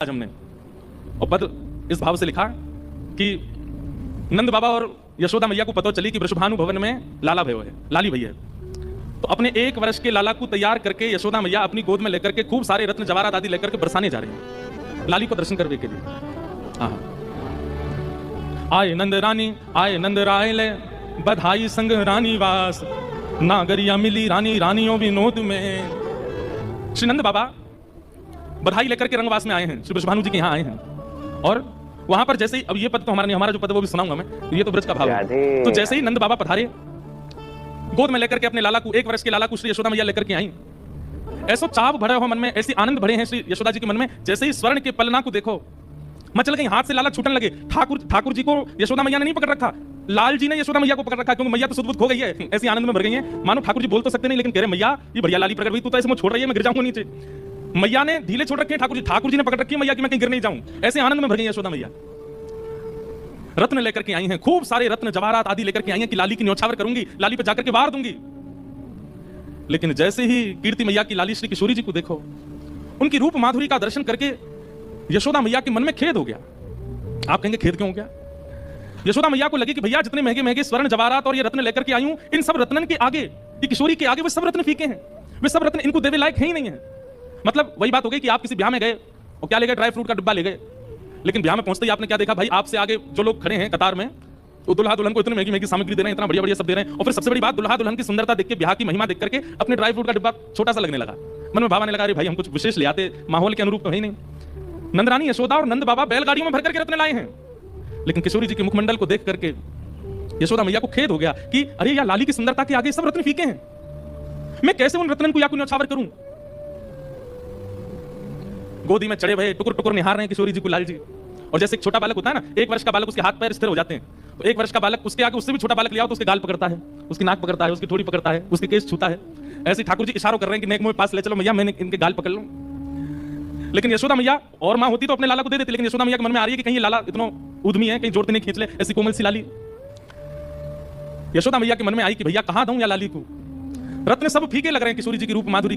आज हमने और पद इस भाव से लिखा कि नंद बाबा और यशोदा मैया को पता चली कि वृषभानु भवन में लाला भयो है, लाली भैया है। तो अपने 1 वर्ष के लाला को तैयार करके यशोदा मैया अपनी गोद में लेकर के खूब सारे रत्न जवाहरात आदि लेकर के बरसाने जा रहे हैं लाली को दर्शन करने के लिए। आए नंद राय ले बधाई संग रानी वास, नागरिया मिली रानी रानियों विनोद में। श्री नंद बाबा बधाई लेकर के रंगवास में आए हैं, श्री वृषभानु जी के यहाँ आए हैं। और वहां पर जैसे ही, अब ये पद तो हमारा जो पद वो भी सुनाऊंगा मैं, ये तो ब्रज का भाव है। तो जैसे ही नंद बाबा पधारे गोद में लेकर के अपने लाला को, 1 वर्ष के लाला को श्री यशोदा मैया लेकर के आई। ऐसो चाव भरे हो मन में, ऐसी आनंद भरे हैं श्री यशोदा जी के मन में। जैसे ही स्वर्ण के पलना को देखो मचल गई, हाथ से लाला छूटने लगे। ठाकुर जी को यशोदा मैया ने नहीं पकड़ रखा, लाल जी ने यशोदा मैया को पकड़ रखा, क्योंकि मैया तो सुध खो गई है, ऐसी आनंद में भर गई है। मानो ठाकुर जी बोल तो सकते नहीं, लेकिन कह रहे मैया ये बढ़िया लाली प्रकट हुई, तू तो ऐसे मुझे छोड़ रही है, मैं गिर जाऊंगा नीचे। मैया ने ढीले छोड़ रखे हैं, ठाकुर जी ने पकड़ रखी है मैया की, मैं कहीं गिर नहीं जाऊं। ऐसे आनंद में भर गई यशोदा मैया। रत्न लेकर के आई हैं, खूब सारे रत्न जवाहरात आदि लेकर के आई हैं कि लाली की न्योछावर करूंगी, लाली पे जाकर के वार दूंगी। लेकिन जैसे ही कीर्ति मैया की लाली श्री किशोरी जी को देखो, उनकी रूप माधुरी का दर्शन करके यशोदा मैया के मन में खेद हो गया। आप कहेंगे खेद क्यों हो गया? यशोदा मैया को लगे कि भैया जितने महंगे महंगे स्वर्ण जवाहरात और ये रत्न लेकर के आई हूं, इन सब रत्नन के आगे, ये किशोरी के आगे वे सब रत्न फीके हैं, वे सब रत्न इनको देवे लायक है ही नहीं है। मतलब वही बात हो गई कि आप किसी ब्याह में गए और क्या ले गए, ड्राई फ्रूट का डिब्बा ले गए, लेकिन ब्याह में पहुंचते ही आपने क्या देखा, भाई आपसे आगे जो लोग खड़े हैं कतार में, तो दुल्हा दुल्हन को इतनी महंगी महंगी सामग्री दे रहे हैं, इतना बढ़िया बढ़िया सब दे रहे हैं। और फिर सबसे बड़ी बात, दुल्हा दुल्हन की सुंदरता देख के, ब्याह की महिमा देख करके अपने ड्राई फ्रूट का डिब्बा छोटा सा लगने लगा। मन में भावने लगा, अरे भाई हम कुछ विशेष ले आते, माहौल के अनुरूप तो है ही नहीं। नंदरानी यशोदा और नंद बाबा बैलगाड़ियों में भर करके रत्न लाए हैं, लेकिन किशोरी जी के मुखमंडल को देख करके यशोदा मैया को खेद हो गया कि अरे यार लाली की सुंदरता के आगे सब रत्न फीके हैं, मैं कैसे उन रत्नन को या न्योछावर करूं। गोदी में चढ़े भये टुकुर टुकुर निहार रहे हैं किशोरी जी को लाल जी। और जैसे एक छोटा बालक होता है ना, 1 वर्ष का बालक, उसके हाथ पैर स्थिर हो जाते हैं, तो 1 वर्ष का बालक उसके आगे उससे भी छोटा बालक ले आओ तो उसके गाल पकड़ता है, उसकी नाक पकड़ता है, उसकी ठोड़ी पकड़ता है, उसके केस छूता है। ऐसे ठाकुर जी इशारों कर रहे हैं कि नेक मुझे पास ले चलो मैया, मैंने इनके गाल पकड़ लूं। लेकिन यशोदा मैया और मां होती तो अपने लाला को दे देती, लेकिन यशोदा मैया के मन में आ रही है कि कहीं ये लाला इतना उद्यमी है, कहीं जोड़ते नहीं खींच ले, ऐसी कोमल सी लाली। यशोदा मैया के मन में आई कि भैया कहां दूं या लाली को, रत्न सब फीके लग रहे हैं किशोरी जी की रूप माधुरी